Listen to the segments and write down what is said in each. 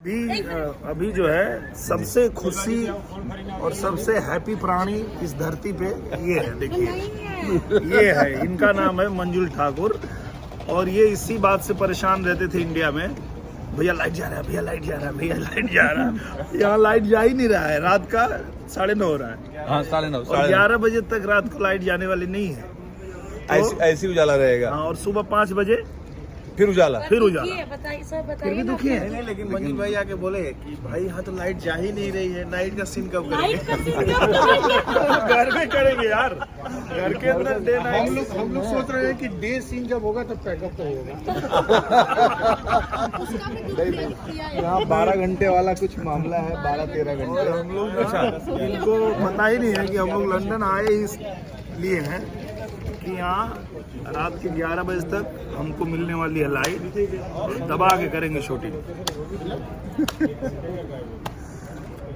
अभी जो है सबसे खुशी और सबसे हैप्पी प्राणी इस धरती पे ये है। देखिए ये है, इनका नाम है मंजुल ठाकुर। और ये इसी बात से परेशान रहते थे इंडिया में, भैया लाइट जा रहा है, भैया लाइट जा रहा है, भैया लाइट जा रहा है। यहाँ लाइट जा ही नहीं रहा है, रात का 9:30 हो रहा है। हाँ 9:30 और 11 बजे तक रात को लाइट जाने वाली नहीं है। तो, ऐसी उजाला रहेगा। हाँ, और सुबह 5 बजे फिर उजाला। फिर भी दुखी है। नहीं, लेकिन मंजुल भाई आके बोले कि भाई यहाँ तो लाइट जा ही नहीं रही है, नाइट का सीन कब करेंगे? घर में करेंगे यार, घर के अंदर डे नाइट। हम लोग सोच रहे हैं कि डे सीन जब होगा तब पैकअप तो होगा। यहाँ 12 घंटे वाला कुछ मामला है, 12-13 घंटे। हम लोग इनको पता ही नहीं है कि हम लोग लंदन आए इसलिए हैं कि यहाँ रात के 11 बजे तक हमको मिलने वाली है लाइट, और दबा के करेंगे शूटिंग।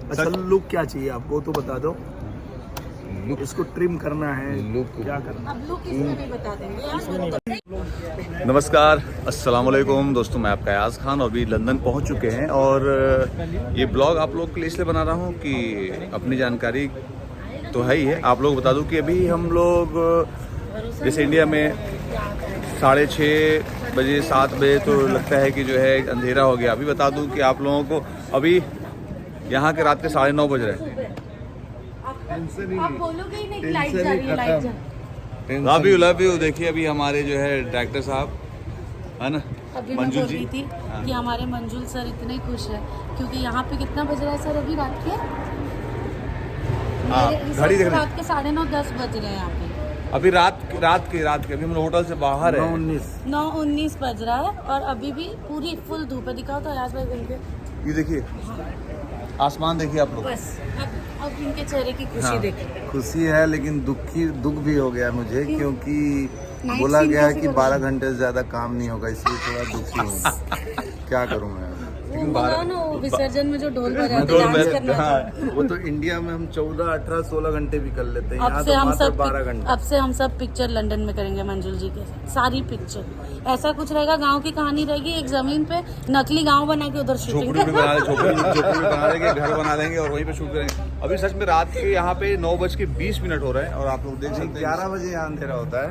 अच्छा, लुक क्या चाहिए आपको तो बता दो। इसको ट्रिम करना है, लुक क्या करना है? अब लुक इसमें भी बता देंगे। नमस्कार, अस्सलाम वालेकुम दोस्तों, मैं आपका याज़ खान और अभी लंदन पहुंच चुके हैं। और ये ब्लॉग आप लोग के लिए इसलिए बना रहा हूं कि अपनी जानकारी तो है ही है, आप लोग बता दूं कि अभी हम लोग जैसे इंडिया में 6:30 बजे 7 बजे तो लगता है कि जो है अंधेरा हो गया। अभी बता दूं कि आप लोगों को अभी यहाँ के रात के 9:30 बज रहे हैं। आप बोलोगे ही नहीं कि लाइट जा रही है, लाइट जा रही है। Love you. देखिए अभी हमारे जो है डायरेक्टर साहब है ना, अभी मैं बोल रही थी कि हमारे मंजुल सर इतने खुश है क्योंकि यहाँ पे कितना बज रहा है सर अभी रात के? घड़ी देख रहे रात के 9:30-10 बज रहे हैं यहाँ पे। अभी रात के अभी हम होटल से बाहर है। 9:19 बज रहा है और अभी भी पूरी फुल धूप है। दिखाओ तो अयाज भाई बन के। ये देखिए आसमान, देखिए आप लोग। बस अब इनके चेहरे की खुशी देखिए। खुशी है लेकिन दुख भी हो गया मुझे, क्योंकि नाइट बोला सीन गया है कैसे कि होगा? 12 घंटे से ज्यादा काम नहीं होगा, इसलिए थोड़ा दुखी हूँ। क्या करूँ मैं? वो बताओ ना, वो विसर्जन में जो ढोल बजाते हैं, ढोल डांस बजाते, करना हाँ। था। वो तो इंडिया में हम 14, 18, 16 घंटे भी कर लेते हैं, अब यहाँ से तो हम मात्र सब 12 घंटे। अब से हम सब पिक्चर लंदन में करेंगे मंजुल जी के साथ, सारी पिक्चर। ऐसा कुछ रहेगा, गांव की कहानी रहेगी, एक जमीन पे नकली गांव बना के उधर शूटिंग झोपड़ी भी बना लेंगे, घर बना लेंगे और वहीं पे शूट करेंगे। अभी सच में रात के यहाँ पे 9:20 हो रहे हैं और आप लोग देख सकते हैं 11 बजे यहाँ अंधेरा होता है।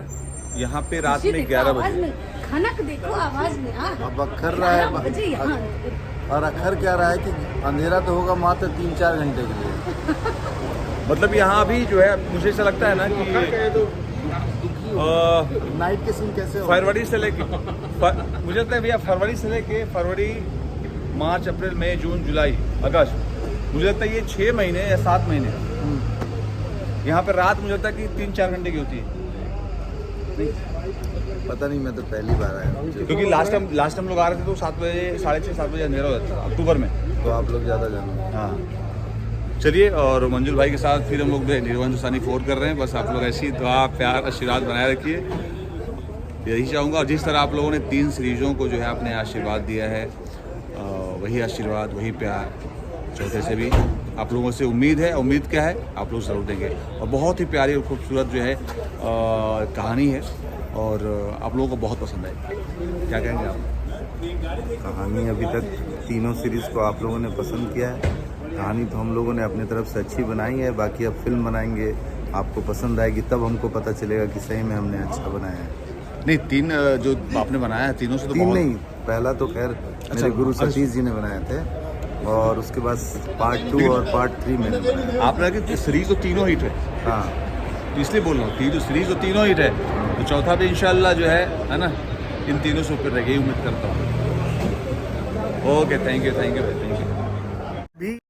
यहाँ पे रात में 11 बजे। खनक देखो आवाज में। अब अखर रहा है, और अखर क्या रहा है कि अंधेरा तो होगा मात्र 3-4 घंटे के लिए। मतलब यहाँ अभी जो है मुझे ऐसा लगता है ना कि नाइट के सीन कैसे हो? फरवरी से लेके मुझे लगता है भैया फरवरी, मार्च, अप्रैल, मई, जून, जुलाई, अगस्त, मुझे लगता है ये 6 महीने या 7 महीने यहाँ पे रात मुझे लगता है कि 3-4 घंटे की होती है। पता नहीं, मैं तो पहली बार आया हूँ। क्योंकि लास्ट टाइम लोग आ रहे थे तो 7 बजे, 6:30, 7 बजे अंधेरा हो जाता था अक्टूबर में। तो आप लोग ज़्यादा जानो। हाँ चलिए, और मंजुल भाई के साथ फिर हम लोग निर्वाण हिंदुस्तानी 4 कर रहे हैं। बस आप लोग ऐसी दुआ, प्यार, आशीर्वाद बनाए रखिए, यही चाहूँगा। और जिस तरह आप लोगों ने 3 सीरीज़ों को जो है अपने आशीर्वाद दिया है, वही आशीर्वाद, वही प्यार चौथे से भी आप लोगों से उम्मीद क्या है, आप लोग ज़रूर देंगे। और बहुत ही प्यारी और खूबसूरत जो है कहानी है और आप लोगों को बहुत पसंद आई। क्या कहेंगे आप? कहानी अभी तक तीनों सीरीज़ को आप लोगों ने पसंद किया है। कहानी तो हम लोगों ने अपनी तरफ से अच्छी बनाई है, बाकी अब फिल्म बनाएंगे, आपको पसंद आएगी, तब हमको पता चलेगा कि सही में हमने अच्छा बनाया है। नहीं, 3 जो आपने बनाया है तीनों से तो 3 बहुत... नहीं, पहला तो खैर मेरे गुरु सतीश जी ने बनाए थे, और उसके बाद पार्ट 2 और पार्ट 3 मैंने बनाया। आप लगा कि सीरीज तो तीनों हिट है, हाँ, तो इसलिए बोल रहा हूँ, जो सीरीज तो तीनों हिट है, तो चौथा भी इंशाल्लाह जो है ना, इन तीनों से ऊपर रहेगी, उम्मीद करता हूँ। ओके, थैंक यू भाई, थैंक यू।